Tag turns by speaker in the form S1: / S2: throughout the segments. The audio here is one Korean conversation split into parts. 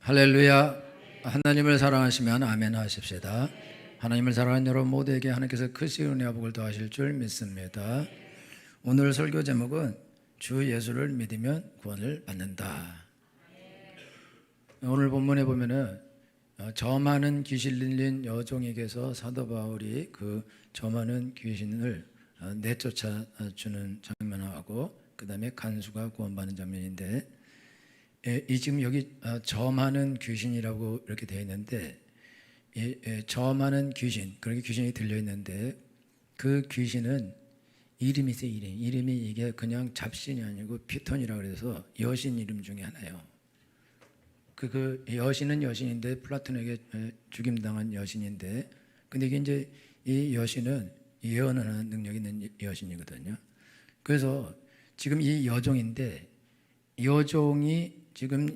S1: 할렐루야. 하나님을 사랑하시면 아멘 하십시다. 하나님을 사랑하는 여러분 모두에게 하나님께서 크신 은혜와 복을 더하실 줄 믿습니다. 오늘 설교 제목은 주 예수를 믿으면 구원을 받는다. 오늘 본문에 보면은 점하는 귀신 들린 여종에게서 사도 바울이 그 점하는 귀신을 내쫓아 주는 장면하고 그 다음에 간수가 구원받는 장면인데, 이 지금 여기 점하는 귀신이라고 이렇게 되어 있는데, 점하는 귀신, 그렇게 귀신이 들려 있는데 그 귀신은 이름이 있어요. 이름이 이게 그냥 잡신이 아니고 피톤이라고 그래서 여신 이름 중에 하나예요. 그 여신은 여신인데 플라톤에게 죽임당한 여신인데, 근데 이게 이제 이 여신은 예언하는 능력이 있는 여신이거든요. 그래서 지금 이 여종인데, 여종이 지금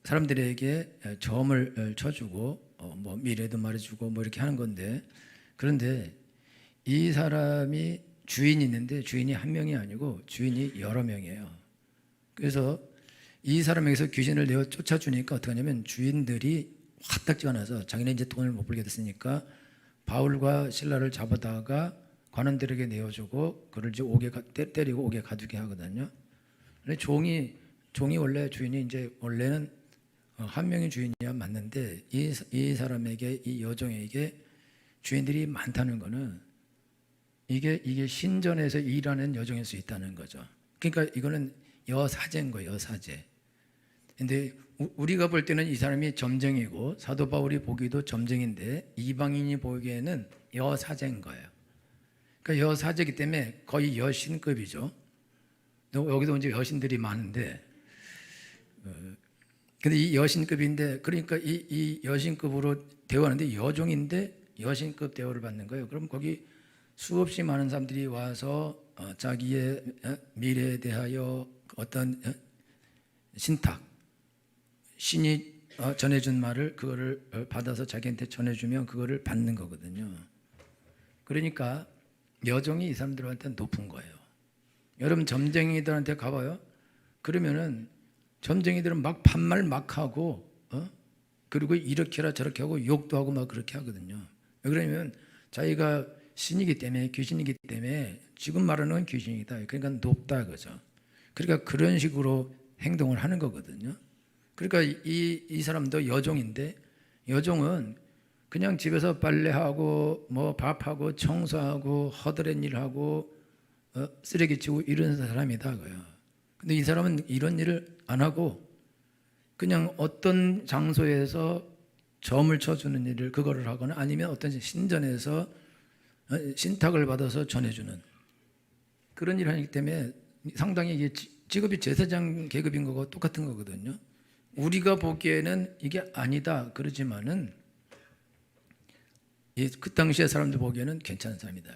S1: 사람들에게 점을 쳐주고 뭐 미래도 말해주고 뭐 이렇게 하는 건데, 그런데 이 사람이 주인이 있는데 주인이 한 명이 아니고 주인이 여러 명이에요. 그래서 이 사람에게서 귀신을 내어 쫓아주니까 어떻게 하냐면 주인들이 화딱지가 나서 자기네 이제 돈을 못 벌게 됐으니까 바울과 실라를 잡아다가 관원들에게 내어주고 그를 이제 옥에 때리고 옥에 가두게 하거든요. 근데 종이 원래 주인이 이제 원래는 한 명의 주인이야 맞는데, 이 사람에게, 이 여종에게 주인들이 많다는 거는 이게 신전에서 일하는 여종일 수 있다는 거죠. 그러니까 이거는 여사제인 거예요, 여사제. 근데 우리가 볼 때는 이 사람이 점쟁이고 사도 바울이 보기도 점쟁인데 이방인이 보기에는 여사제인 거예요. 그러니까 여사제이기 때문에 거의 여신급이죠. 여기도 이제 여신들이 많은데, 근데 이 여신급인데, 그러니까 이 여신급으로 대우하는데 여종인데 여신급 대우를 받는 거예요. 그럼 거기 수없이 많은 사람들이 와서 자기의 미래에 대하여 어떤 신탁, 신이 전해준 말을 그거를 받아서 자기한테 전해주면 그거를 받는 거거든요. 그러니까 여종이 이 사람들한테 높은 거예요. 여러분 점쟁이들한테 가봐요. 그러면은 점쟁이들은 막 반말 막 하고 그리고 이렇게 하라 저렇게 하고 욕도 하고 막 그렇게 하거든요. 왜 그러냐면 자기가 신이기 때문에, 귀신이기 때문에 지금 말하는 건 귀신이다. 그러니까 높다 그죠. 그러니까 그런 식으로 행동을 하는 거거든요. 그러니까 이 사람도 여종인데, 여종은 그냥 집에서 빨래하고 뭐 밥하고 청소하고 허드렛 일하고 쓰레기 치우고 이런 사람이다 그요. 근데 이 사람은 이런 일을 안 하고 그냥 어떤 장소에서 점을 쳐주는 일을 그거를 하거나 아니면 어떤 신전에서 신탁을 받아서 전해주는 그런 일을 하기 때문에 상당히 이게 직업이 제사장 계급인 거고 똑같은 거거든요. 우리가 보기에는 이게 아니다 그러지만은 그 당시에 사람들 보기에는 괜찮은 사람이다.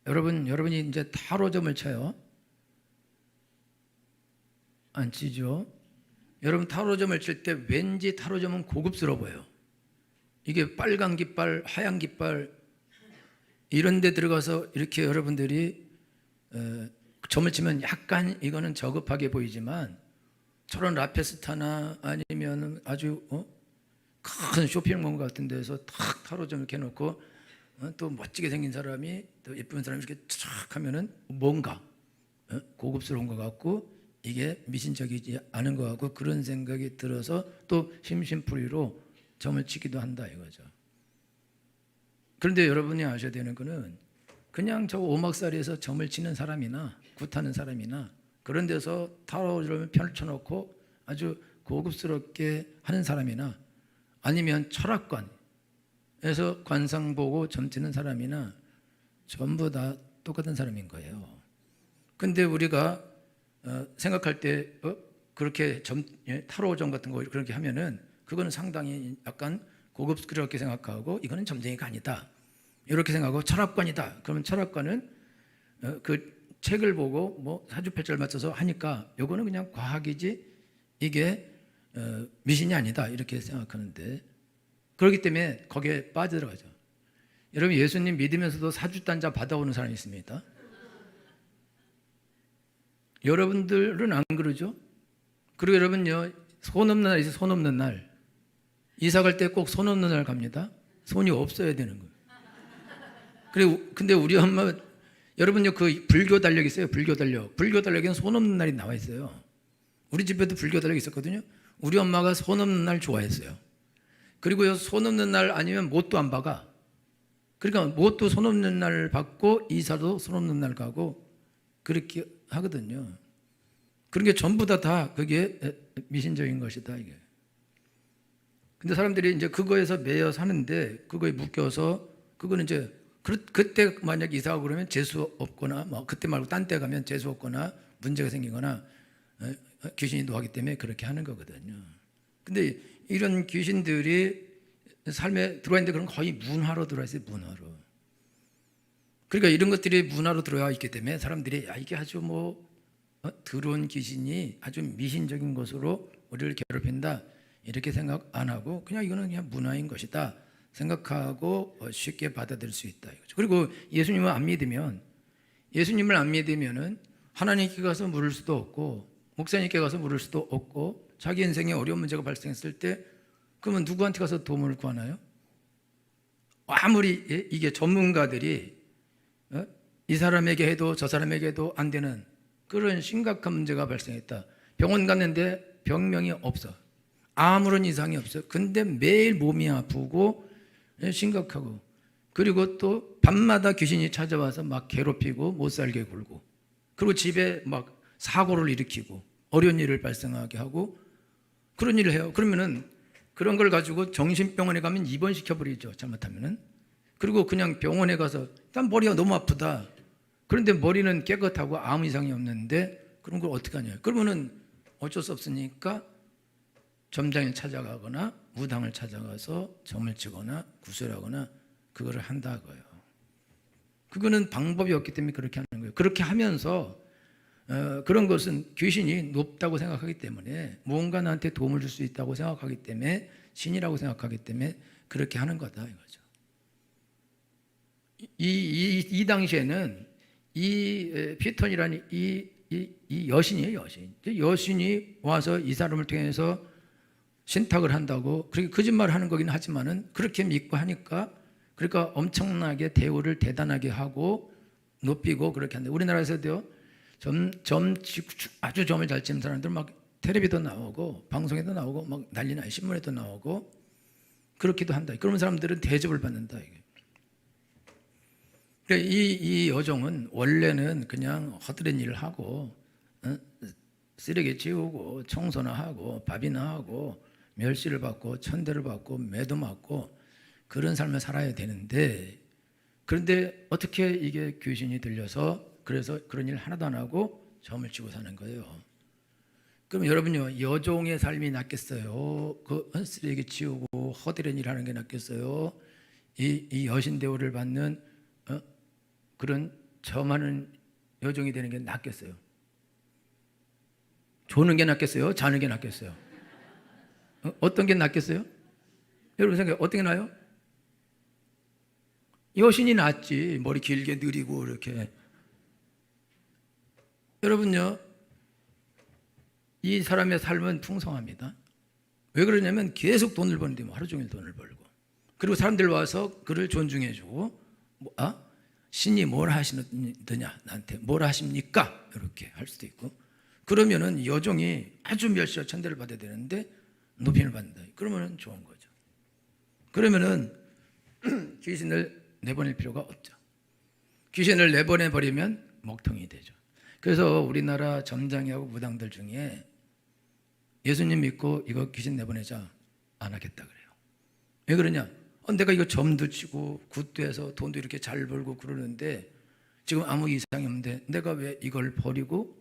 S1: 여러분이 이제 타로점을 쳐요. 안 치죠? 여러분 타로점을 칠 때 왠지 타로점은 고급스러워 보여요. 이게 빨간 깃발, 하얀 깃발 이런 데 들어가서 이렇게 여러분들이 점을 치면 약간 이거는 저급하게 보이지만, 저런 라페스타나 아니면 아주 큰 쇼핑몰 같은 데서 탁 타로점 이렇게 해놓고 또 멋지게 생긴 사람이, 또 예쁜 사람이 이렇게 쫙 하면은 뭔가 고급스러운 것 같고 이게 미신적이지 않은 것 같고 그런 생각이 들어서 또 심심풀이로 점을 치기도 한다 이거죠. 그런데 여러분이 아셔야 되는 거는 그냥 저 오막살이에서 점을 치는 사람이나 굿하는 사람이나 그런 데서 타로점을 펼쳐놓고 아주 고급스럽게 하는 사람이나 아니면 철학관에서 관상 보고 점 치는 사람이나 전부 다 똑같은 사람인 거예요. 근데 우리가 생각할 때 그렇게 타로점 같은 거 그렇게 하면은 그거는 상당히 약간 고급스럽게 생각하고 이거는 점쟁이가 아니다 이렇게 생각하고, 철학관이다 그러면 철학관은 그 책을 보고 뭐 사주팔자를 맞춰서 하니까 요거는 그냥 과학이지 이게 미신이 아니다 이렇게 생각하는데, 그렇기 때문에 거기에 빠져들어가죠. 여러분 예수님 믿으면서도 사주단자 받아오는 사람이 있습니다. 여러분들은 안 그러죠? 그리고 여러분요 손 없는 날 있어요. 손 없는 날. 이사 갈 때 꼭 손 없는 날 갑니다. 손이 없어야 되는 거예요. 그리고 근데 우리 엄마, 여러분요, 그 불교 달력 있어요. 불교 달력. 불교 달력에는 손 없는 날이 나와 있어요. 우리 집에도 불교 달력 있었거든요. 우리 엄마가 손 없는 날 좋아했어요. 그리고요, 손 없는 날 아니면 못도 안 박아. 그러니까 못도 손 없는 날 받고 이사도 손 없는 날 가고 그렇게 하거든요. 그런 게 전부 다 그게 미신적인 것이다 이게. 근데 사람들이 이제 그거에서 매여 사는데, 그거에 묶여서, 그거는 이제 그때 만약 이사하고 그러면 재수 없거나, 뭐 그때 말고 딴 데 가면 재수 없거나 문제가 생기거나 귀신이 노하기 때문에 그렇게 하는 거거든요. 근데 이런 귀신들이 삶에 들어와 있는데, 그런 거의 문화로 들어와 있어요. 문화로. 그러니까 이런 것들이 문화로 들어와 있기 때문에 사람들이 야, 이게 아주 뭐 들어온 귀신이 아주 미신적인 것으로 우리를 괴롭힌다 이렇게 생각 안 하고, 그냥 이거는 그냥 문화인 것이다 생각하고 쉽게 받아들일 수 있다 이거죠. 그리고 예수님을 안 믿으면은 하나님께 가서 물을 수도 없고, 목사님께 가서 물을 수도 없고, 자기 인생에 어려운 문제가 발생했을 때 그러면 누구한테 가서 도움을 구하나요? 아무리 이게 전문가들이 이 사람에게 해도 저 사람에게 해도 안 되는 그런 심각한 문제가 발생했다. 병원 갔는데 병명이 없어. 아무런 이상이 없어. 근데 매일 몸이 아프고 심각하고, 그리고 또 밤마다 귀신이 찾아와서 막 괴롭히고 못 살게 굴고, 그리고 집에 막 사고를 일으키고 어려운 일을 발생하게 하고 그런 일을 해요. 그러면은 그런 걸 가지고 정신병원에 가면 입원시켜버리죠, 잘못하면은. 그리고 그냥 병원에 가서 일단 머리가 너무 아프다. 그런데 머리는 깨끗하고 아무 이상이 없는데 그런 걸 어떻게 하냐. 그러면은 어쩔 수 없으니까 점장을 찾아가거나 무당을 찾아가서 점을 치거나 구슬하거나 그거를 한다고요. 그거는 방법이 없기 때문에 그렇게 하는 거예요. 그렇게 하면서 그런 것은 귀신이 높다고 생각하기 때문에, 무언가 나한테 도움을 줄 수 있다고 생각하기 때문에, 신이라고 생각하기 때문에 그렇게 하는 거다 이거죠. 이 당시에는 이 피톤이라는 이 여신이에요, 여신이 와서 이 사람을 통해서 신탁을 한다고, 그렇게 거짓말을 하는 거긴 하지만은 그렇게 믿고 하니까, 그러니까 엄청나게 대우를 대단하게 하고 높이고 그렇게 한다. 우리나라에서도요, 아주 점을 잘 치는 사람들 막 텔레비도 나오고 방송에도 나오고 막 난리나, 신문에도 나오고 그렇기도 한다. 그런 사람들은 대접을 받는다 이게. 그러니까 이 여종은 원래는 그냥 헛된 일을 하고 쓰레기 치우고 청소나 하고 밥이나 하고 멸시를 받고 천대를 받고 매도 맞고 그런 삶을 살아야 되는데, 그런데 어떻게 이게 귀신이 들려서 그래서 그런 일 하나도 안 하고 점을 치고 사는 거예요. 그럼 여러분요, 여종의 삶이 낫겠어요? 그 쓰레기 치우고 허드렛 일 하는 게 낫겠어요? 이 여신 대우를 받는 그런 점하는 여종이 되는 게 낫겠어요? 조는 게 낫겠어요? 자는 게 낫겠어요? 어떤 게 낫겠어요? 여러분 생각해, 어떤 게 나아요? 여신이 낫지. 머리 길게 느리고 이렇게. 여러분요, 이 사람의 삶은 풍성합니다. 왜 그러냐면 계속 돈을 버는데 하루 종일 돈을 벌고, 그리고 사람들 와서 그를 존중해주고, 신이 뭘 하시느냐, 나한테 뭘 하십니까? 이렇게 할 수도 있고. 그러면은 여종이 아주 멸시와 천대를 받아야 되는데 높임을 받는다. 그러면은 좋은 거죠. 그러면은 귀신을 내보낼 필요가 없죠. 귀신을 내보내 버리면 먹통이 되죠. 그래서 우리나라 점장이하고 무당들 중에 예수님 믿고 이거 귀신 내보내자 안 하겠다 그래요. 왜 그러냐? 내가 이거 점도 치고 굿도 해서 돈도 이렇게 잘 벌고 그러는데 지금 아무 이상이 없는데 내가 왜 이걸 버리고,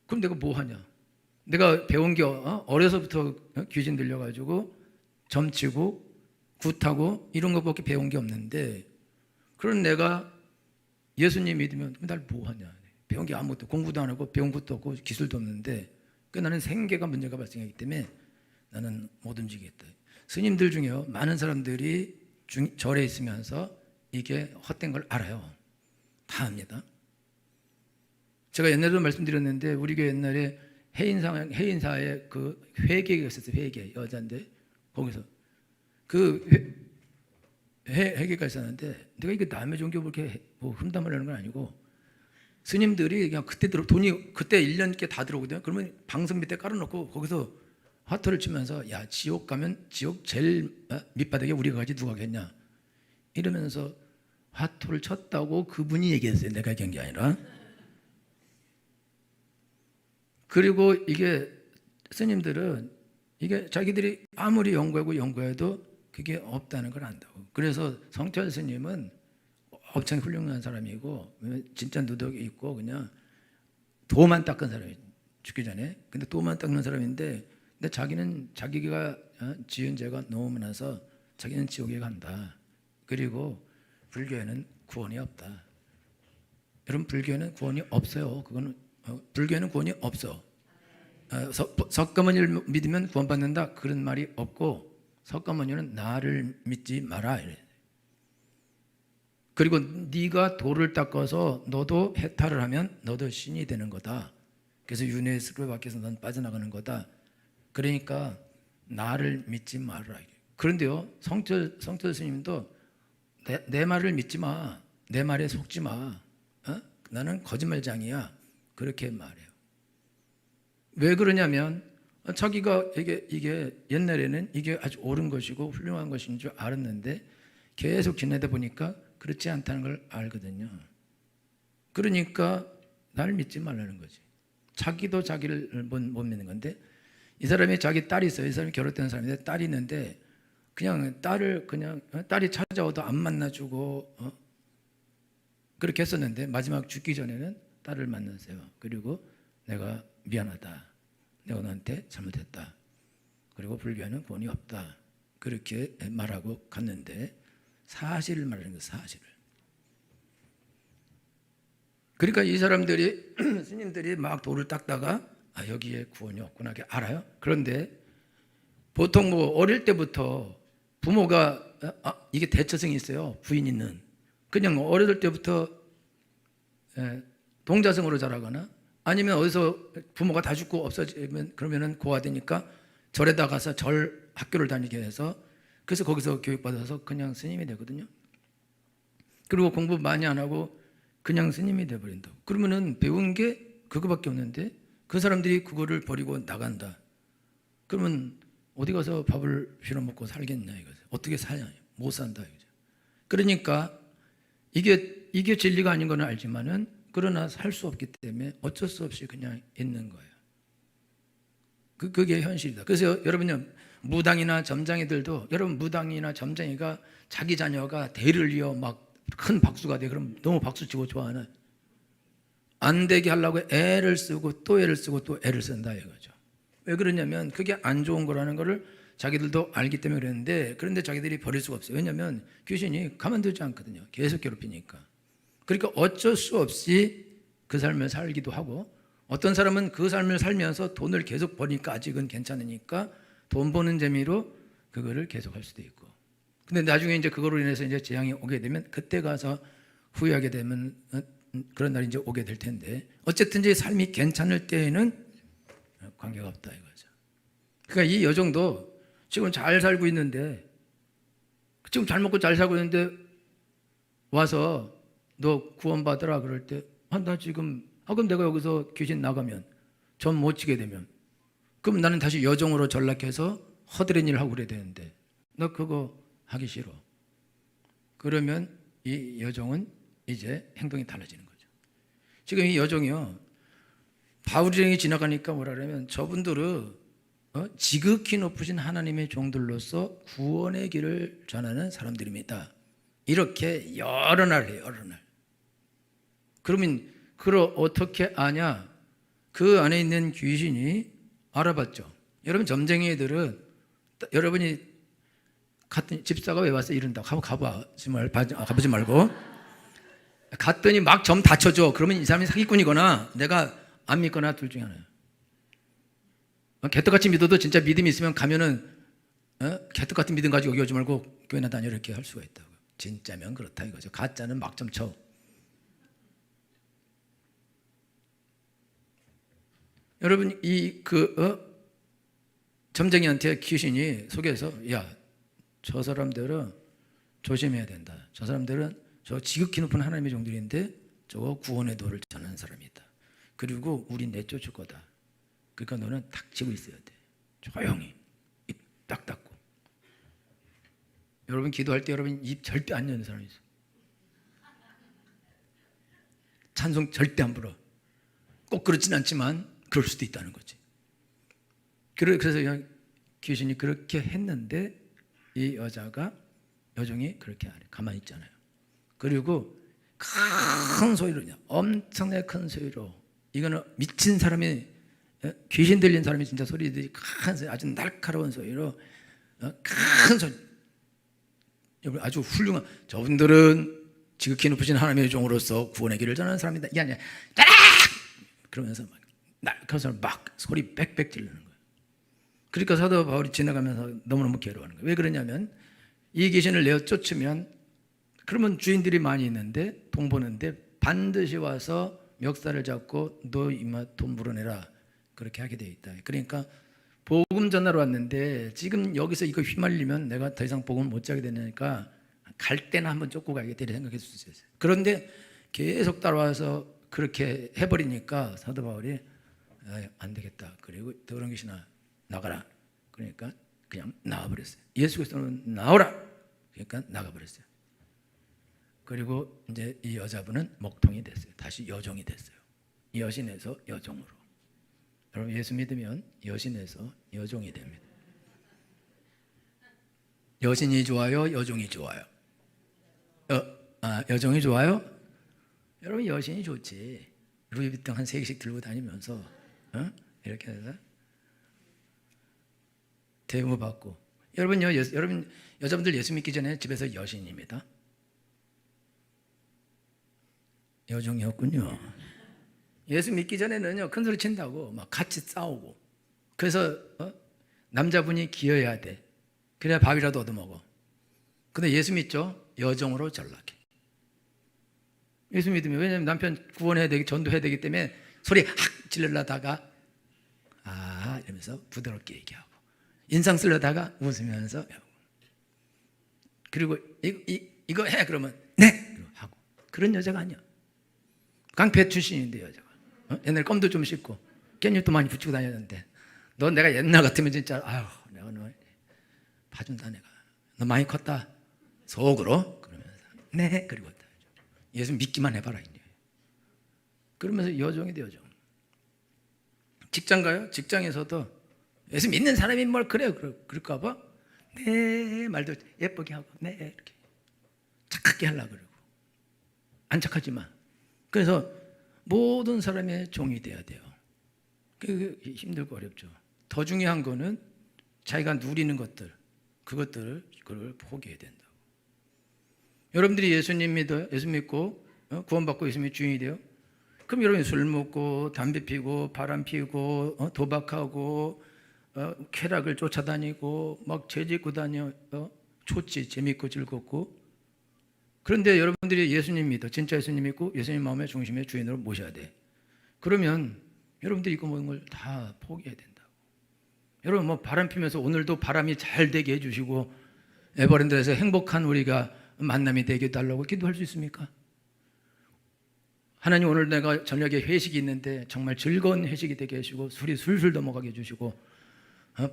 S1: 그럼 내가 뭐 하냐? 내가 배운 게 어려서부터 귀신 들려가지고 점치고 굿하고 이런 것밖에 배운 게 없는데, 그런 내가 예수님 믿으면 날 뭐 하냐? 배운 게 아무것도, 공부도 안 하고 배운 것도 없고 기술도 없는데, 나는 생계가 문제가 발생하기 때문에 나는 못 움직이겠다. 스님들 중에요, 많은 사람들이 절에 있으면서 이게 헛된 걸 알아요. 다 압니다. 제가 옛날에도 말씀드렸는데 우리 교회 옛날에 해인사에 그 회계가 있었어요. 회계 여자인데 거기서 그 회계가 있었는데 내가 이게 남의 종교 그렇게 뭐 흠담하려는 건 아니고 스님들이 그냥 그때 돈이 그때 1년께 다 들어오거든요. 그러면 방석 밑에 깔아놓고 거기서 화투를 치면서 야 지옥 가면 지옥 제일 밑바닥에 우리가 가지 누가 겠냐 이러면서 화투를 쳤다고 그분이 얘기했어요. 내가 얘기한 게 아니라. 그리고 이게 스님들은 이게 자기들이 아무리 연구해도 그게 없다는 걸 안다고. 그래서 성철 스님은 엄청 훌륭한 사람이고 진짜 누덕이 있고 그냥 도만 닦은 사람이 죽기 전에. 근데 도만 닦는 사람인데 근데 자기는 자기가 지은 죄가 너무 많아서 자기는 지옥에 간다. 그리고 불교에는 구원이 없다. 여러분 불교에는 구원이 없어요. 그거는 불교에는 구원이 없어. 석가모니를 믿으면 구원받는다 그런 말이 없고 석가모니는 나를 믿지 마라 이래. 그리고 네가 돌을 닦아서 너도 해탈을 하면 너도 신이 되는 거다. 그래서 윤회수로 밖에서 넌 빠져나가는 거다. 그러니까 나를 믿지 말라. 그런데요 성철 스님도 내 말을 믿지 마. 내 말에 속지 마. 나는 거짓말장이야. 그렇게 말해요. 왜 그러냐면 자기가 이게 옛날에는 이게 아주 옳은 것이고 훌륭한 것인 줄 알았는데 계속 지내다 보니까 그렇지 않다는 걸 알거든요. 그러니까 나를 믿지 말라는 거지. 자기도 자기를 못 믿는 건데 이 사람이 자기 딸이 있어요. 이 사람이 결혼된 사람인데 딸이 있는데 그냥 딸이 찾아와도 안 만나주고 그렇게 했었는데 마지막 죽기 전에는 딸을 만났어요. 그리고 내가 미안하다. 내가 너한테 잘못했다. 그리고 불교에는 구원이 없다. 그렇게 말하고 갔는데 사실을 말하는 거예요. 사실을. 그러니까 이 사람들이 스님들이 막 돌을 닦다가 여기에 구원이 없구나 이렇게 알아요. 그런데 보통 뭐 어릴 때부터 부모가 이게 대처성이 있어요. 부인 있는 그냥 어릴 때부터 동자성으로 자라거나 아니면 어디서 부모가 다 죽고 없어지면 그러면은 고아되니까 절에다 가서 절 학교를 다니게 해서 그래서 거기서 교육받아서 그냥 스님이 되거든요. 그리고 공부 많이 안 하고 그냥 스님이 돼버린다. 그러면은 배운 게 그거밖에 없는데 그 사람들이 그거를 버리고 나간다. 그러면 어디 가서 밥을 빌어 먹고 살겠냐 이거죠. 어떻게 사냐? 못 산다 이거죠. 그러니까 이게 진리가 아닌 건 알지만은 그러나 살 수 없기 때문에 어쩔 수 없이 그냥 있는 거예요. 그게 현실이다. 그래서 여러분요 무당이나 점장이들도 여러분 무당이나 점장이가 자기 자녀가 대를 이어 막 큰 박수가 돼 그럼 너무 박수 치고 좋아하나? 안 되게 하려고 애를 쓰고 또 애를 쓰고 또 애를 쓴다 이거죠. 왜 그러냐면 그게 안 좋은 거라는 거를 자기들도 알기 때문에 그랬는데 그런데 자기들이 버릴 수가 없어요. 왜냐하면 귀신이 가만두지 않거든요. 계속 괴롭히니까. 그러니까 어쩔 수 없이 그 삶을 살기도 하고 어떤 사람은 그 삶을 살면서 돈을 계속 버니까 아직은 괜찮으니까 돈 버는 재미로 그거를 계속 할 수도 있고 근데 나중에 이제 그거로 인해서 이제 재앙이 오게 되면 그때 가서 후회하게 되면 그런 날이 이제 오게 될 텐데 어쨌든 이제 삶이 괜찮을 때에는 관계가 없다 이거죠. 그러니까 이 여종도 지금 잘 살고 있는데 지금 잘 먹고 잘 살고 있는데 와서 너 구원받으라 그럴 때 나 지금 그럼 내가 여기서 귀신 나가면 전 못 치게 되면 그럼 나는 다시 여종으로 전락해서 허드렛 일을 하고 그래야 되는데 너 그거 하기 싫어. 그러면 이 여종은 이제 행동이 달라지는 거죠. 지금 이 여종이요 바울이 지나가니까 뭐라 그러면 저분들은 지극히 높으신 하나님의 종들로서 구원의 길을 전하는 사람들입니다. 이렇게 여러 날 해요. 여러 날. 그러면 그걸 어떻게 아냐? 그 안에 있는 귀신이 알아봤죠. 여러분 점쟁이들은 여러분이 갔더니 집사가 왜 왔어? 이런다고 한번 가보지 말고 갔더니 막 점 닫혀줘. 그러면 이 사람이 사기꾼이거나 내가 안 믿거나 둘 중에 하나예요. 개떡같이 믿어도 진짜 믿음이 있으면 가면은 개떡 같은 믿음 가지고 여기 오지 말고 교회나 다녀 이렇게 할 수가 있다고. 진짜면 그렇다 이거죠. 가짜는 막 좀 쳐. 여러분 점쟁이한테 귀신이 속에서 야, 저 사람들은 조심해야 된다. 저 사람들은 저 지극히 높은 하나님의 종들인데 저거 구원의 도를 전하는 사람이다. 그리고 우리 내쫓을 거다. 그러니까 너는 닥치고 있어야 돼. 조용히 입 딱 닫고. 여러분 기도할 때 여러분 입 절대 안 여는 사람이 있어. 찬송 절대 안 불어. 꼭 그렇진 않지만 그럴 수도 있다는 거지. 그래서 귀신이 그렇게 했는데 이 여종이 그렇게 안 해. 가만히 있잖아요. 그리고 큰 소리로, 엄청나게 큰 소리로, 이거는 미친 사람이, 귀신 들린 사람이 진짜 소리들이 큰 소리, 아주 날카로운 소리로, 큰 소리. 여러분 아주 훌륭한, 저분들은 지극히 높으신 하나님의 종으로서 구원의 길을 전하는 사람이다. 이게 아니라 그러면서 막 날카로운 막 소리 빽빽 지르는 거예요. 그러니까 사도 바울이 지나가면서 너무너무 괴로워하는 거예요. 왜 그러냐면 이 귀신을 내어 쫓으면, 그러면 주인들이 많이 있는데 돈 버는데 반드시 와서 멱살을 잡고 너 이마 돈 물어내라, 그렇게 하게 돼 있다. 그러니까 복음 전하러 왔는데 지금 여기서 이거 휘말리면 내가 더 이상 복음 못 자게 되니까 갈 때나 한번 쫓고 가야겠다 이렇게 생각했을 수 있어요. 그런데 계속 따라와서 그렇게 해버리니까 사도 바울이 안 되겠다. 그리고 더러운 귀신아 나가라. 그러니까 그냥 나가버렸어요. 예수 그리스도는 나오라. 그러니까 나가버렸어요. 그리고 이제 이 여자분은 먹통이 됐어요. 다시 여종이 됐어요. 여신에서 여종으로. 여러분 예수 믿으면 여신에서 여종이 됩니다. 여신이 좋아요? 여종이 좋아요? 여종이 좋아요? 여러분 여신이 좋지. 루이비통 한 3개씩 들고 다니면서 이렇게 해서 대우 받고. 여러분 여자분들 예수 믿기 전에 집에서 여신입니다. 여종이었군요. 예수 믿기 전에는요 큰 소리 친다고 막 같이 싸우고. 그래서 남자분이 기어야 돼. 그래야 밥이라도 얻어먹어. 근데 예수 믿죠? 여종으로 전락해. 예수 믿으면, 왜냐하면 남편 구원해야 되기, 전도해야 되기 때문에 소리 확 질르려다가 이러면서 부드럽게 얘기하고, 인상 쓰려다가 웃으면서, 그리고 이거 해 그러면 네 하고. 그런 여자가 아니야. 깡패 출신인데 여자가. 옛날에 껌도 좀 씹고 깻잎도 많이 붙이고 다녔는데, 너 내가 옛날 같으면 진짜 내가 너 봐준다. 내가 너 많이 컸다 속으로. 그러면서 네 그리고 예수 믿기만 해봐라 이제. 그러면서 여종이 돼. 여종. 직장 가요? 직장에서도 예수 믿는 사람이 뭘 그래 그럴까 봐 네 말도 예쁘게 하고 네 이렇게 착하게 하려고 그러고, 안 착하지만. 그래서 모든 사람의 종이 돼야 돼요. 그게 힘들고 어렵죠. 더 중요한 거는 자기가 누리는 것들, 그걸 포기해야 된다고. 여러분들이 예수님 믿어요? 예수 믿고 구원받고 예수님이 주인이 돼요? 그럼 여러분이 술 먹고 담배 피고 바람 피고 도박하고 쾌락을 쫓아다니고 막 죄짓고 다녀. 좋지, 재밌고 즐겁고. 그런데 여러분들이 예수님 믿어, 진짜 예수님 믿고 예수님 마음의 중심의 주인으로 모셔야 돼. 그러면 여러분들이 이거 모든 걸 다 포기해야 된다고. 여러분 뭐 바람 피면서 오늘도 바람이 잘 되게 해주시고 에버랜드에서 행복한 우리가 만남이 되게 해달라고 기도할 수 있습니까? 하나님 오늘 내가 저녁에 회식이 있는데 정말 즐거운 회식이 되게 해주시고 술이 술술 넘어가게 해주시고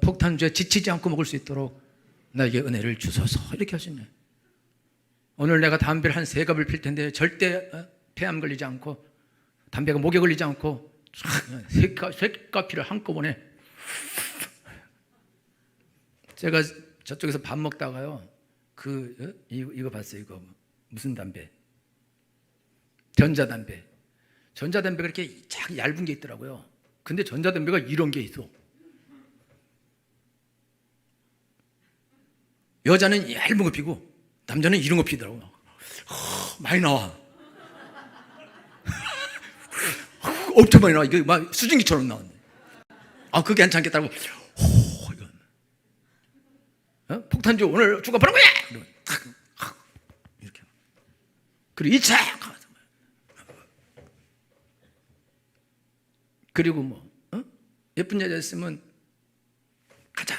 S1: 폭탄주에 지치지 않고 먹을 수 있도록 나에게 은혜를 주소서, 이렇게 하시네. 오늘 내가 담배를 한 3갑을 필 텐데 절대 폐암 걸리지 않고 담배가 목에 걸리지 않고 3까피를 한꺼번에. 제가 저쪽에서 밥 먹다가요 이거 봤어요. 이거 무슨 담배? 전자담배. 전자담배가 이렇게 쫙 얇은 게 있더라고요. 근데 전자담배가 이런 게 있어. 여자는 얇은 거 피고 남자는 이런 거 피더라고요. 많이 나와. 엄청 많이 나와. 이게 막 수증기처럼 나왔네. 그게 괜찮겠다고. 이건 폭탄주 오늘 죽어버린 거야. 이렇게. 그리고 2차. 그리고 예쁜 여자 있으면 가자.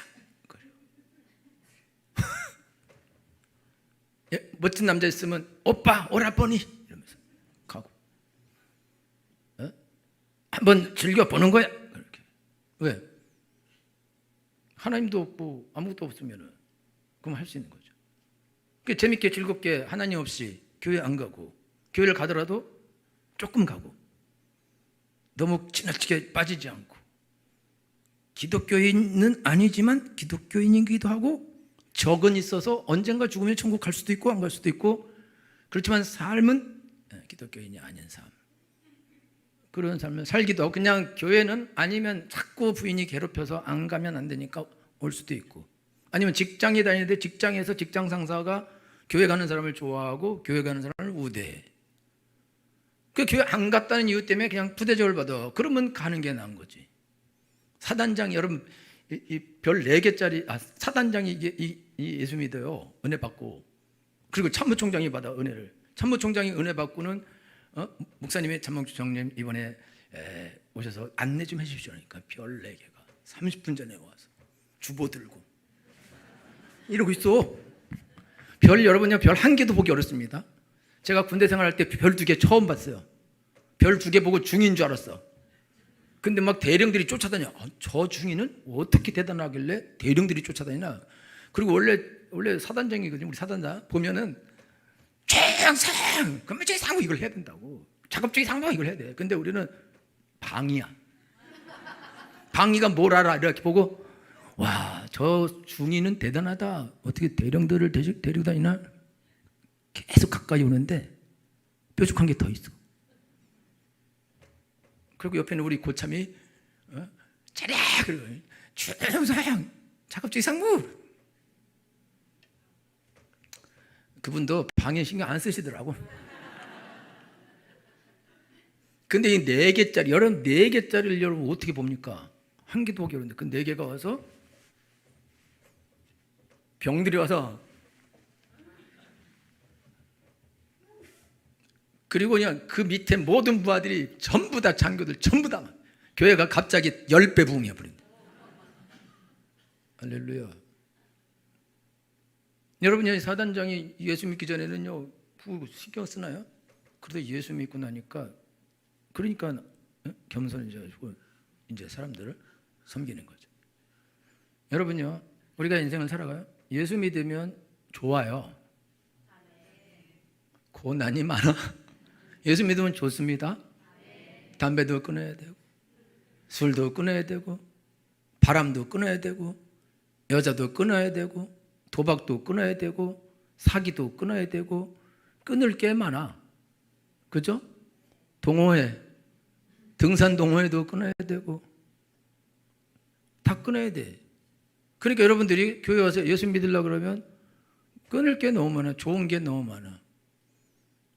S1: 멋진 남자 있으면 오빠 오라버니 이러면서 가고. 한번 즐겨보는 거야. 그렇게. 왜? 하나님도 없고 아무것도 없으면 그럼 할 수 있는 거죠. 재밌게 즐겁게 하나님 없이 교회 안 가고, 교회를 가더라도 조금 가고, 너무 지나치게 빠지지 않고, 기독교인은 아니지만 기독교인이기도 하고, 적은 있어서 언젠가 죽으면 천국 갈 수도 있고 안 갈 수도 있고, 그렇지만 삶은 기독교인이 아닌 삶, 그런 삶을 살기도 하고, 그냥 교회는 아니면 자꾸 부인이 괴롭혀서 안 가면 안 되니까 올 수도 있고, 아니면 직장에 다니는데 직장에서 직장 상사가 교회 가는 사람을 좋아하고 교회 가는 사람을 우대해. 그 교회 안 갔다는 이유 때문에 그냥 부대접을 받아. 그러면 가는 게 나은 거지. 사단장, 여러분 이 별 4개짜리 사단장이 예수 믿어요. 은혜 받고. 그리고 참모총장이 받아 은혜를. 참모총장이 은혜 받고는 목사님의 참모총장님 이번에 오셔서 안내 좀 해주십시오. 그러니까 별 4개가 30분 전에 와서 주보 들고 이러고 있어. 별, 여러분요, 별 1개도 보기 어렵습니다. 제가 군대 생활할 때 별 2개 처음 봤어요. 별 2개 보고 중인 줄 알았어. 근데 막 대령들이 쫓아다녀. 저 중인은 어떻게 대단하길래 대령들이 쫓아다니나. 그리고 원래 사단장이거든요. 우리 사단장 보면은 최양상 그러면 상무 이걸 해야 된다고, 작업적인 상무가 이걸 해야 돼. 근데 우리는 방이야. 방이가 뭘 알아. 이렇게 보고, 와, 저 중위는 대단하다. 어떻게 대령들을 데리고 다니나. 계속 가까이 오는데 뾰족한 게 더 있어. 그리고 옆에는 우리 고참이 차려! 그리고 주영상 작업적인 상무. 그분도 방에 신경 안 쓰시더라고. 근데 이 4개짜리, 여러분 4개짜리를 여러분 어떻게 봅니까? 1개도 보기 어려운데 그 4개가 와서, 병들이 와서, 그리고 그냥 그 밑에 모든 부하들이 전부 다 장교들 전부 다, 교회가 갑자기 10배 부흥해 버린다. 할렐루야. 여러분, 사단장이 예수 믿기 전에는요 신경 쓰나요? 그래도 예수 믿고 나니까, 그러니까 겸손해지고 이제 사람들을 섬기는 거죠. 여러분요, 우리가 인생을 살아가요. 예수 믿으면 좋아요. 고난이 많아. 예수 믿으면 좋습니다. 담배도 끊어야 되고, 술도 끊어야 되고, 바람도 끊어야 되고, 여자도 끊어야 되고, 도박도 끊어야 되고, 사기도 끊어야 되고, 끊을 게 많아. 그죠? 동호회, 등산 동호회도 끊어야 되고, 다 끊어야 돼. 그러니까 여러분들이 교회 와서 예수 믿으려고 그러면 끊을 게 너무 많아. 좋은 게 너무 많아.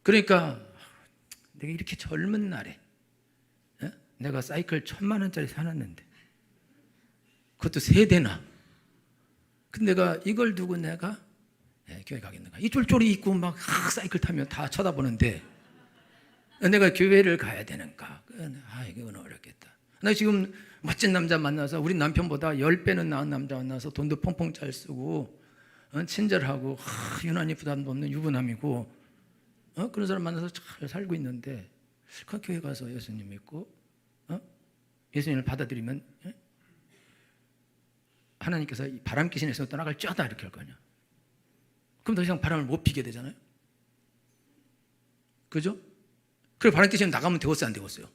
S1: 그러니까 내가 이렇게 젊은 날에 내가 사이클 1000만 원짜리 사놨는데, 그것도 3대나. 근데 내가 이걸 두고 내가 교회 가겠는가? 이 쫄쫄이 입고 막 사이클 타면 다 쳐다보는데 내가 교회를 가야 되는가? 이건 어렵겠다. 나 지금 멋진 남자 만나서, 우리 남편보다 10배는 나은 남자 만나서 돈도 펑펑 잘 쓰고 친절하고 유난히 부담도 없는 유부남이고, 그런 사람 만나서 잘 살고 있는데, 그 교회 가서 예수님 믿고 예수님을 받아들이면 하나님께서 바람 귀신에서 떠나갈 쩌다 이렇게 할 거 아니야. 그럼 더 이상 바람을 못 피게 되잖아요. 그죠? 그리고 바람 귀신 나가면 되었어요, 안 되었어요?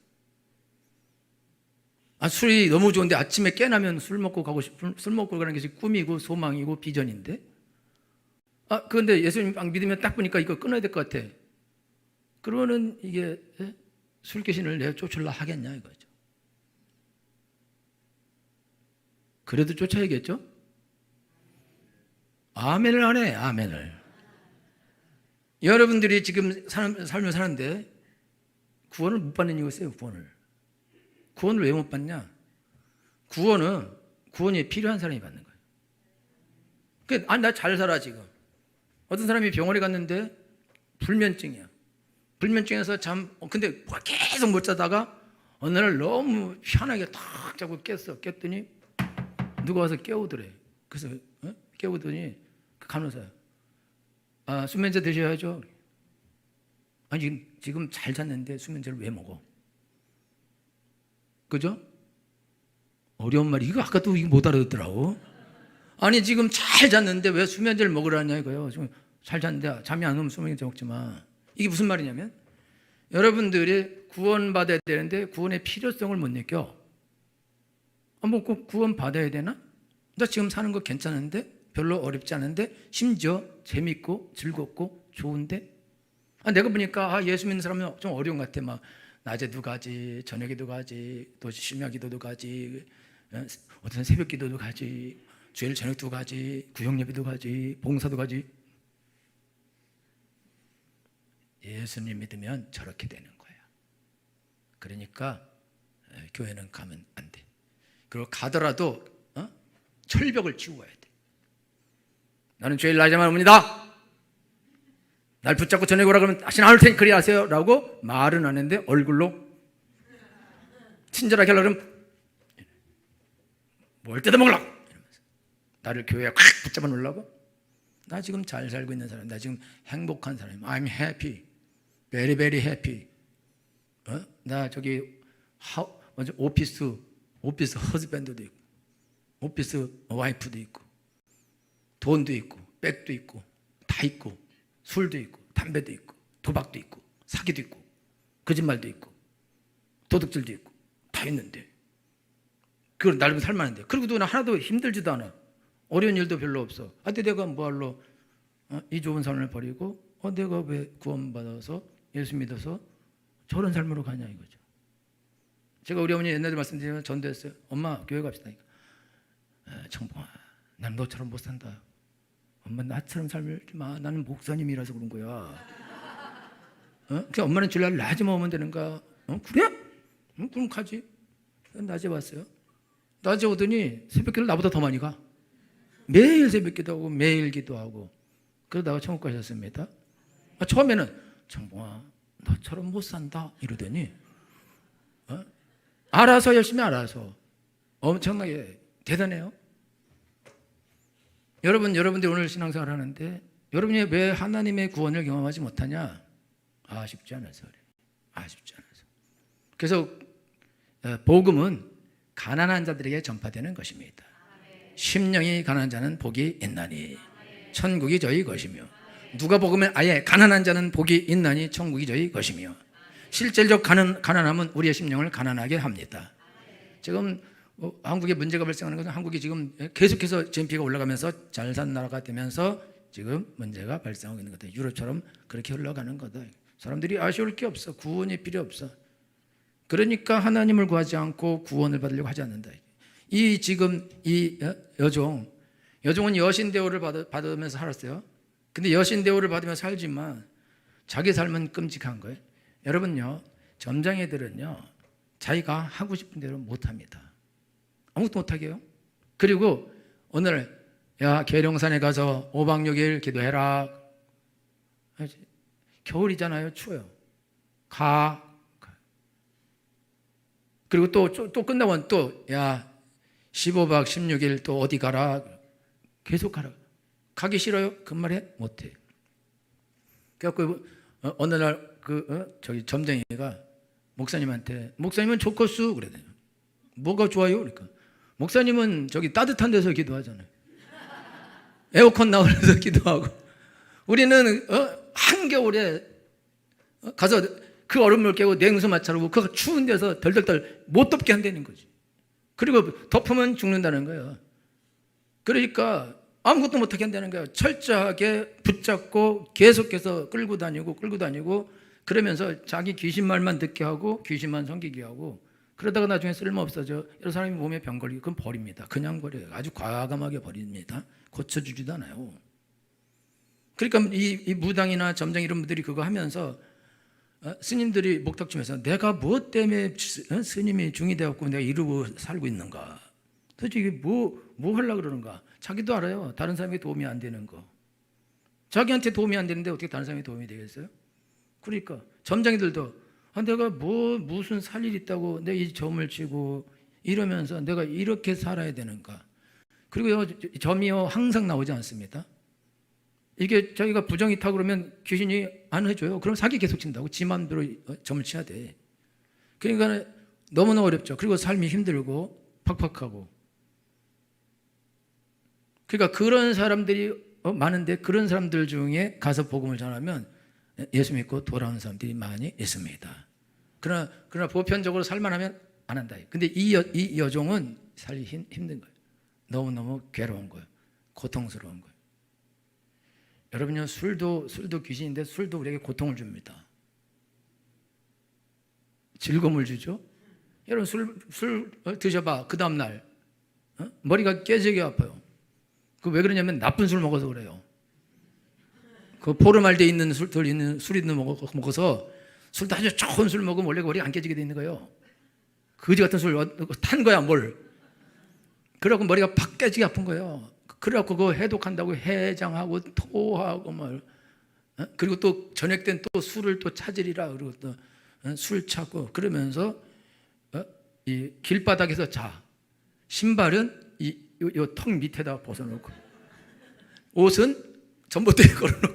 S1: 술이 너무 좋은데 아침에 깨나면 술 먹고 가는 것이 꿈이고 소망이고 비전인데, 그런데 예수님 믿으면 딱 보니까 이거 끊어야 될 것 같아. 그러면은 이게 술 귀신을 내가 쫓으려 하겠냐 이거죠. 그래도 쫓아야겠죠? 아멘을 하네, 아멘을. 여러분들이 지금 삶을 사는데 구원을 못 받는 이유가 있어요. 구원을 왜 못 받냐? 구원이 필요한 사람이 받는 거예요. 나 잘 살아 지금. 어떤 사람이 병원에 갔는데 불면증이야. 불면증에서 근데 계속 못 자다가 어느 날 너무 편하게 탁 자고 깼더니 누가 와서 깨우더래. 그래서 깨우더니 그 간호사야. 수면제 드셔야죠. 아니 지금 잘 잤는데 수면제를 왜 먹어? 그죠? 어려운 말이 이거 아까도 이거 못 알아듣더라고. 아니 지금 잘 잤는데 왜 수면제를 먹으라냐 이거예요. 지금 잘 잤는데 잠이 안 오면 수면제 먹지 마. 이게 무슨 말이냐면 여러분들이 구원받아야 되는데 구원의 필요성을 못 느껴. 뭐 꼭 구원 받아야 되나? 나 지금 사는 거 괜찮은데 별로 어렵지 않은데 심지어 재밌고 즐겁고 좋은데 내가 보니까 예수 믿는 사람은 좀 어려운 것 같아. 막 낮에도 가지, 저녁에도 가지, 또 심야 기도도 가지, 어떤 새벽 기도도 가지, 주일 저녁도 가지, 구역 예배도 가지, 봉사도 가지. 예수님 믿으면 저렇게 되는 거야. 그러니까 교회는 가면 안 돼. 그리고 가더라도 철벽을 치워야 돼. 나는 주일 낮에만 옵니다. 날 붙잡고 전에 오라 그러면 다시는 안 올 테니 그리 하세요 라고 말은 안 했는데 얼굴로 친절하게 하려고 그러면 뭘 뜯어먹으라 이러면서 나를 교회에 콱 붙잡아 놓으려고. 나 지금 잘 살고 있는 사람, 나 지금 행복한 사람. I'm happy, very very happy. 나 저기 오피스 허즈밴드도 있고, 오피스 와이프도 있고, 돈도 있고, 백도 있고, 다 있고, 술도 있고, 담배도 있고, 도박도 있고, 사기도 있고, 거짓말도 있고, 도둑질도 있고, 다 있는데 그걸 날고 살만한데 그리고 나 하나도 힘들지도 않아. 어려운 일도 별로 없어. 근데 내가 뭐할로 이 좋은 삶을 버리고 내가 왜 구원받아서 예수 믿어서 저런 삶으로 가냐 이거죠. 제가 우리 어머니 옛날에 말씀드리면 전도했어요. 엄마 교회 갑시다. 청봉아, 난 너처럼 못 산다. 엄마 나처럼 살지 마. 나는 목사님이라서 그런 거야. 그냥 엄마는 주일날 낮에만 오면 되는가? 그래? 그럼 가지. 낮에 왔어요. 낮에 오더니 새벽기를 나보다 더 많이 가. 매일 새벽 기도하고 매일 기도하고 그러다가 천국 가셨습니다. 처음에는 청봉아 너처럼 못 산다 이러더니 알아서 열심히 알아서 엄청나게 대단해요. 여러분들이 오늘 신앙생활 하는데 여러분이 왜 하나님의 구원을 경험하지 못하냐? 아쉽지 않아서 그래. 아쉽지 않아서. 그래서 복음은 가난한 자들에게 전파되는 것입니다. 심령이 가난한 자는 복이 있나니 천국이 저희 것이며 누가 복음에 아예 가난한 자는 복이 있나니 천국이 저희 것이며 실질적 가난함은 우리의 심령을 가난하게 합니다. 지금 한국에 문제가 발생하는 것은 한국이 지금 계속해서 GNP가 올라가면서 잘 사는 나라가 되면서 지금 문제가 발생하고 있는 거다. 유럽처럼 그렇게 흘러가는 거다. 사람들이 아쉬울 게 없어. 구원이 필요 없어. 그러니까 하나님을 구하지 않고 구원을 받으려고 하지 않는다. 지금 이 여종은 여신 대우를 받으면서 살았어요. 근데 여신 대우를 받으면서 살지만 자기 삶은 끔찍한 거예요. 여러분요, 점장애들은요 자기가 하고 싶은 대로 못합니다. 아무것도 못하게 해요. 그리고 오늘 계룡산에 가서 5박 6일 기도해라. 겨울이잖아요. 추워요. 가. 그리고 또 끝나면 또 15박 16일 또 어디 가라. 계속 가라. 가기 싫어요? 그 말해? 못해. 그래갖고 어느 날 저기 점쟁이가 목사님한테 목사님은 좋겠수 그러더니 뭐가 좋아요? 그러니까 목사님은 저기 따뜻한 데서 기도하잖아요. 에어컨 나오면서 기도하고 우리는 한겨울에 가서 그 얼음물 깨고 냉수 마찰하고 그 추운 데서 덜덜덜 못 덥게 한다는 거지. 그리고 덮으면 죽는다는 거예요. 그러니까 아무것도 못하게 한다는 거예요. 철저하게 붙잡고 계속해서 끌고 다니고 그러면서 자기 귀신 말만 듣게 하고 귀신만 섬기게 하고 그러다가 나중에 쓸모 없어져. 여러 사람이 몸에 병 걸리고 그건 버립니다. 그냥 버려요. 아주 과감하게 버립니다. 고쳐주지도 않아요. 그러니까 이 무당이나 점장 이런 분들이 그거 하면서 스님들이 목탁치면서 내가 무엇 때문에 스님이 중이 되었고 내가 이러고 살고 있는가? 도대체 이게 뭐 하려고 그러는가? 자기도 알아요. 다른 사람에게 도움이 안 되는 거. 자기한테 도움이 안 되는데 어떻게 다른 사람에게 도움이 되겠어요? 그러니까 점장이들도 내가 무슨 살 일 있다고 내가 이 점을 치고 이러면서 내가 이렇게 살아야 되는가? 그리고 점이요 항상 나오지 않습니다. 이게 자기가 부정이 타고 그러면 귀신이 안 해줘요. 그럼 사기 계속 친다고. 지 마음대로 점을 쳐야 돼. 그러니까 너무나 어렵죠. 그리고 삶이 힘들고 팍팍하고. 그러니까 그런 사람들이 많은데 그런 사람들 중에 가서 복음을 전하면 예수 믿고 돌아오는 사람들이 많이 있습니다. 그러나 보편적으로 살만하면 안 한다. 근데 이 여종은 살기 힘든 거예요. 너무너무 괴로운 거예요. 고통스러운 거예요. 여러분요, 술도 귀신인데 술도 우리에게 고통을 줍니다. 즐거움을 주죠. 여러분 술 드셔봐. 그 다음날 머리가 깨지게 아파요. 그 왜 그러냐면 나쁜 술 먹어서 그래요. 그 포르말데 있는 술 있는 먹어서 술도 아주 좋은 술 먹으면 원래 머리가 안 깨지게 돼 있는 거예요. 거지 같은 술 탄 거야 뭘. 그래갖고 머리가 팍 깨지게 아픈 거예요. 그래갖고 그거 해독한다고 해장하고 토하고 그리고 또 저녁 땐 또 술을 또 찾으리라 그리고 또 술 찾고 그러면서 이 길바닥에서 자. 신발은 요 턱 밑에다 벗어놓고 옷은 전봇대에 걸어놓고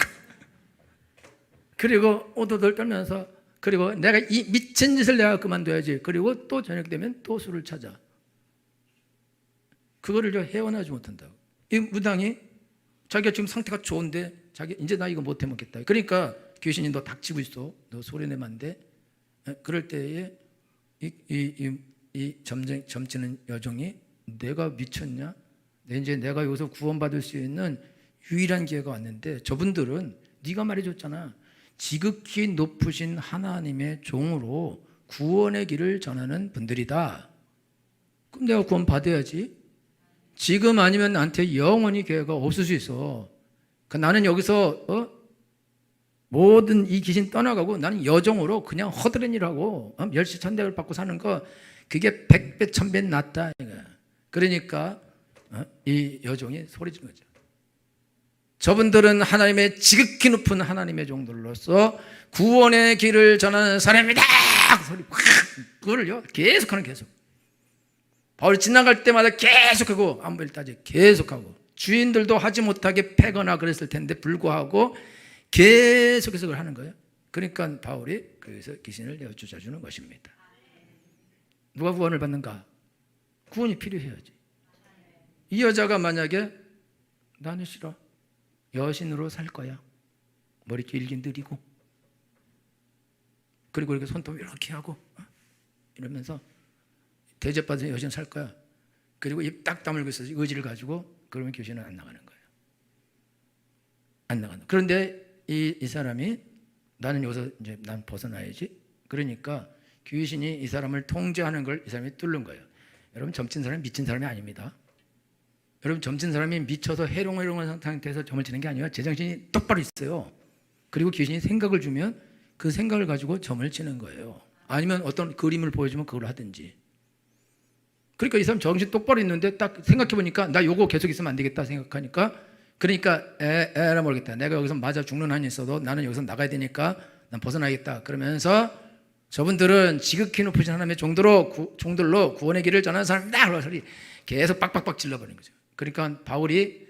S1: 그리고 오도들 떨면서 그리고 내가 이 미친 짓을 내가 그만둬야지. 그리고 또 저녁 되면 또 술을 찾아. 그거를 헤어나지 못한다고. 이 무당이 자기가 지금 상태가 좋은데 자기 이제 나 이거 못 해먹겠다. 그러니까 귀신이 너 닥치고 있어. 너 소리 내면 안 돼. 그럴 때에 이 점치는 여종이 내가 미쳤냐? 이제 내가 여기서 구원받을 수 있는 유일한 기회가 왔는데 저분들은 네가 말해줬잖아. 지극히 높으신 하나님의 종으로 구원의 길을 전하는 분들이다. 그럼 내가 구원 받아야지. 지금 아니면 나한테 영원히 기회가 없을 수 있어. 그러니까 나는 여기서 모든 이 귀신 떠나가고 나는 여종으로 그냥 허드렛 일하고 멸시천대를 받고 사는 거 그게 100배 1000배 낫다. 그러니까 이 여종이 소리 지르는 거죠. 저분들은 하나님의 지극히 높은 하나님의 종들로서 구원의 길을 전하는 사람이다. 소리 그거를요 계속하는 계속. 바울이 지나갈 때마다 계속하고 안부를 따지 계속하고 주인들도 하지 못하게 패거나 그랬을 텐데 불구하고 계속해서 그걸 하는 거예요. 그러니까 바울이 그래서 귀신을 내어쫓아주는 것입니다. 누가 구원을 받는가? 구원이 필요해야지. 이 여자가 만약에 나는 싫어. 여신으로 살 거야. 머리 길긴 느리고 그리고 이렇게 손톱 이렇게 하고 이러면서 대접받은 여신 살 거야. 그리고 입 딱 다물고 있어서 의지를 가지고 그러면 귀신은 안 나가는 거예요. 안 나가는. 그런데 이 사람이 나는 여기서 이제 난 벗어나야지. 그러니까 귀신이 이 사람을 통제하는 걸 이 사람이 뚫는 거예요. 여러분 점친 사람이 미친 사람이 아닙니다. 여러분 점친 사람이 미쳐서 해롱해롱한 상태에서 점을 치는 게 아니라 제정신이 똑바로 있어요. 그리고 귀신이 생각을 주면 그 생각을 가지고 점을 치는 거예요. 아니면 어떤 그림을 보여주면 그걸 하든지. 그러니까 이 사람 정신 똑바로 있는데 딱 생각해보니까 나 요거 계속 있으면 안 되겠다 생각하니까 그러니까 에라 모르겠다. 내가 여기서 맞아 죽는 한이 있어도 나는 여기서 나가야 되니까 난 벗어나겠다. 그러면서 저분들은 지극히 높으신 하나님의 종들로 구원의 길을 전하는 사람이다. 그런 소리 계속 빡빡빡 질러버리는 거죠. 그러니까 바울이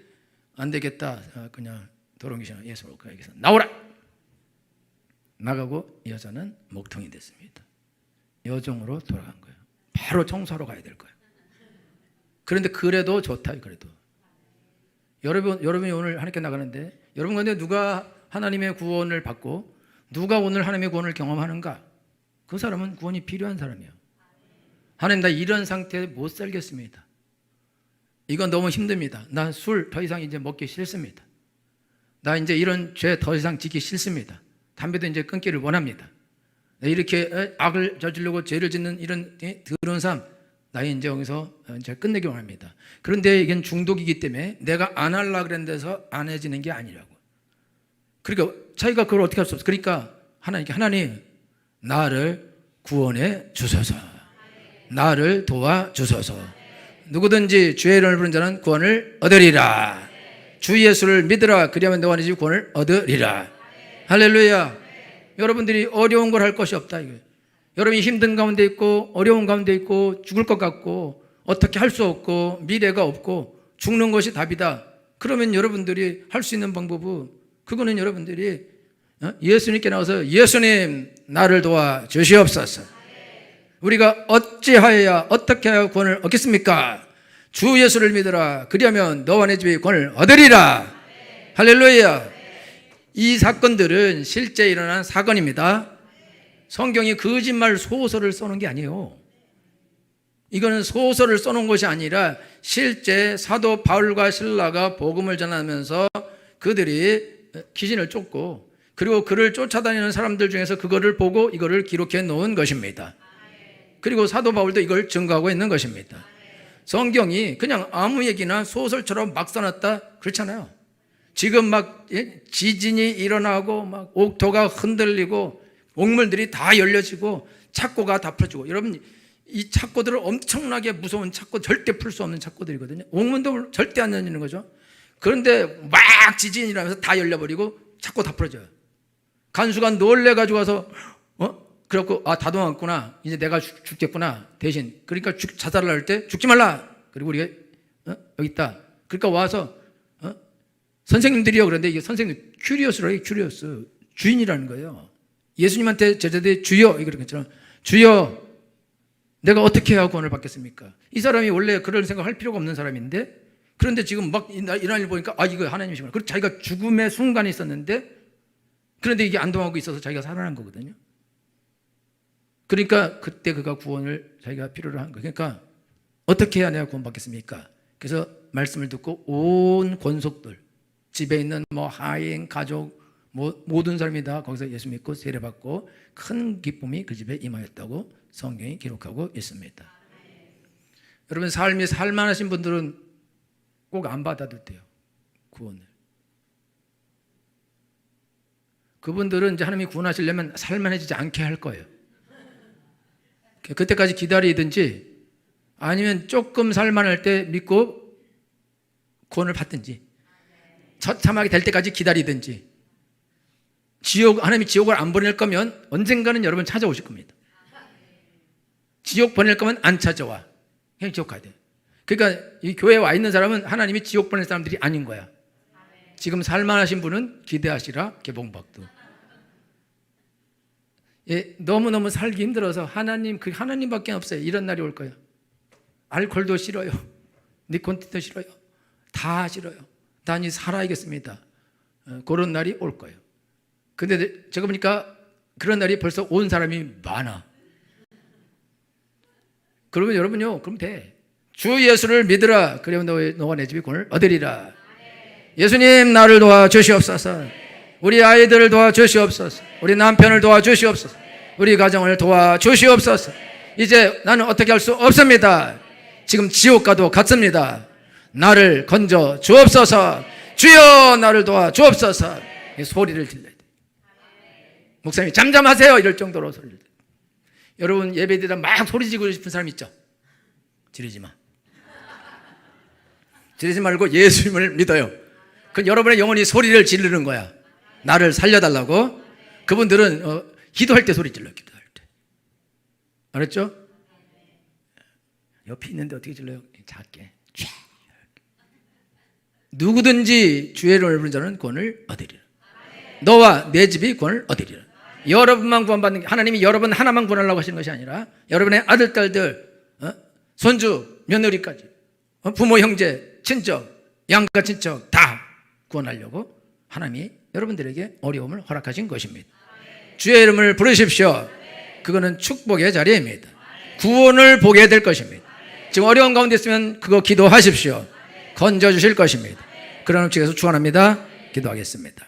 S1: 안 되겠다. 그냥 도롱귀신 예수로 여기서 나오라. 나가고 이 여자는 목통이 됐습니다. 여종으로 돌아간 거예요. 바로 청소하러 가야 될 거예요. 그런데 그래도 좋다. 그래도 여러분이 오늘 하나님께 나가는데 여러분 가운데 누가 하나님의 구원을 받고 누가 오늘 하나님의 구원을 경험하는가? 그 사람은 구원이 필요한 사람이에요. 하나님 나 이런 상태에 못 살겠습니다. 이건 너무 힘듭니다. 나 술 더 이상 이제 먹기 싫습니다. 나 이제 이런 죄 더 이상 짓기 싫습니다. 담배도 이제 끊기를 원합니다. 이렇게 악을 저지르고 죄를 짓는 이런 더러운 삶 나 이제 여기서 이제 끝내기 원합니다. 그런데 이건 중독이기 때문에 내가 안 하려고 그랬는 데서 안 해지는 게 아니라고. 그러니까 자기가 그걸 어떻게 할 수 없어. 그러니까 하나님께 하나님 나를 구원해 주소서. 나를 도와 주소서. 누구든지 주의 이름을 부르는 자는 구원을 얻으리라. 주 예수를 믿으라. 그리하면 너와 네 집이 구원을 얻으리라. 할렐루야. 여러분들이 어려운 걸 할 것이 없다. 이거예요. 여러분이 힘든 가운데 있고 어려운 가운데 있고 죽을 것 같고 어떻게 할 수 없고 미래가 없고 죽는 것이 답이다. 그러면 여러분들이 할 수 있는 방법은 그거는 여러분들이 예수님께 나와서 예수님 나를 도와 주시옵소서. 우리가 어찌하여야 어떻게 하여 구원을 얻겠습니까? 주 예수를 믿으라. 그리하면 너와 내 집이 구원을 얻으리라. 할렐루야. 이 사건들은 실제 일어난 사건입니다. 성경이 거짓말 소설을 써놓은 게 아니에요. 이거는 소설을 써놓은 것이 아니라 실제 사도 바울과 실라가 복음을 전하면서 그들이 귀신을 쫓고 그리고 그를 쫓아다니는 사람들 중에서 그거를 보고 이거를 기록해 놓은 것입니다. 그리고 사도 바울도 이걸 증거하고 있는 것입니다. 성경이 그냥 아무 얘기나 소설처럼 막 써놨다 그렇잖아요. 지금 막 지진이 일어나고 막 옥토가 흔들리고 옥물들이 다 열려지고 착고가 다 풀어지고, 여러분 이 착고들은 엄청나게 무서운 착고, 절대 풀 수 없는 착고들이거든요. 옥문도 절대 안 열리는 거죠. 그런데 막 지진이 일어나면서 다 열려버리고 착고 다 풀어져요. 간수가 놀래가지고 와서 그래갖고 다 도망갔구나, 이제 내가 죽겠구나 대신. 그러니까 자살을 할 때 죽지 말라. 그리고 우리가 여기 있다. 그러니까 와서 선생님들이요. 그런데 이게 선생님 큐리오스라고 해요. 큐리오스 주인이라는 거예요. 예수님한테 제자들이 주여 이렇게 했잖아요. 주여 내가 어떻게 해야 구원을 받겠습니까? 이 사람이 원래 그런 생각할 필요가 없는 사람인데, 그런데 지금 막 일어날 일 보니까 이거 하나님이시구나. 그리고 자기가 죽음의 순간에 있었는데, 그런데 이게 안동하고 있어서 자기가 살아난 거거든요. 그러니까 그때 그가 구원을 자기가 필요로 한 거예요. 그러니까 어떻게 해야 내가 구원 받겠습니까? 그래서 말씀을 듣고 온 권속들, 집에 있는 하인, 가족, 모든 사람이 다 거기서 예수 믿고 세례받고 큰 기쁨이 그 집에 임하였다고 성경이 기록하고 있습니다. 여러분, 삶이 살만하신 분들은 꼭 안 받아도 돼요, 구원을. 그분들은 이제 하나님이 구원하시려면 살만해지지 않게 할 거예요. 그때까지 기다리든지 아니면 조금 살만할 때 믿고 구원을 받든지, 처참하게 될 때까지 기다리든지. 하나님이 지옥을 안 보낼 거면 언젠가는 여러분 찾아오실 겁니다. 지옥 보낼 거면 안 찾아와. 그냥 지옥 가야 돼. 그러니까 이 교회에 와 있는 사람은 하나님이 지옥 보낼 사람들이 아닌 거야. 지금 살만하신 분은 기대하시라 개봉박도. 너무너무 살기 힘들어서 하나님밖에 없어요. 이런 날이 올 거예요. 알코올도 싫어요. 니코틴도 싫어요. 다 싫어요. 단지 살아야겠습니다. 그런 날이 올 거예요. 근데 제가 보니까 그런 날이 벌써 온 사람이 많아. 그러면 여러분요, 그럼 돼. 주 예수를 믿으라. 그러면 너와 내 집이 구원을 얻으리라. 예수님 나를 도와 주시옵소서. 우리 아이들을 도와 주시옵소서. 우리 남편을 도와 주시옵소서. 우리 가정을 도와 주시옵소서. 이제 나는 어떻게 할 수 없습니다. 지금 지옥 가도 같습니다. 나를 건져 주옵소서. 주여 나를 도와 주옵소서. 이 소리를 질러야 돼. 목사님이 잠잠하세요 이럴 정도로 소리를 들. 여러분 예배 드리다 막 소리 지르고 싶은 사람 있죠? 지르지 마. 지르지 말고 예수님을 믿어요. 그 여러분의 영혼이 소리를 지르는 거야. 나를 살려달라고. 그분들은 기도할 때 소리 질러요. 기도할 때. 알았죠? 옆에 있는데 어떻게 질러요? 작게. 누구든지 주의 이름을 부르는 자는 구원을 얻으리라. 너와 내 집이 구원을 얻으리라. 여러분만 구원받는 게, 하나님이 여러분 하나만 구원하려고 하시는 것이 아니라 여러분의 아들, 딸들, 손주, 며느리까지, 부모, 형제, 친척, 양가 친척 다 구원하려고 하나님이 여러분들에게 어려움을 허락하신 것입니다. 주의 이름을 부르십시오. 그거는 축복의 자리입니다. 구원을 보게 될 것입니다. 지금 어려운 가운데 있으면 그거 기도하십시오. 건져주실 것입니다. 그런 의식에서 축원합니다. 기도하겠습니다.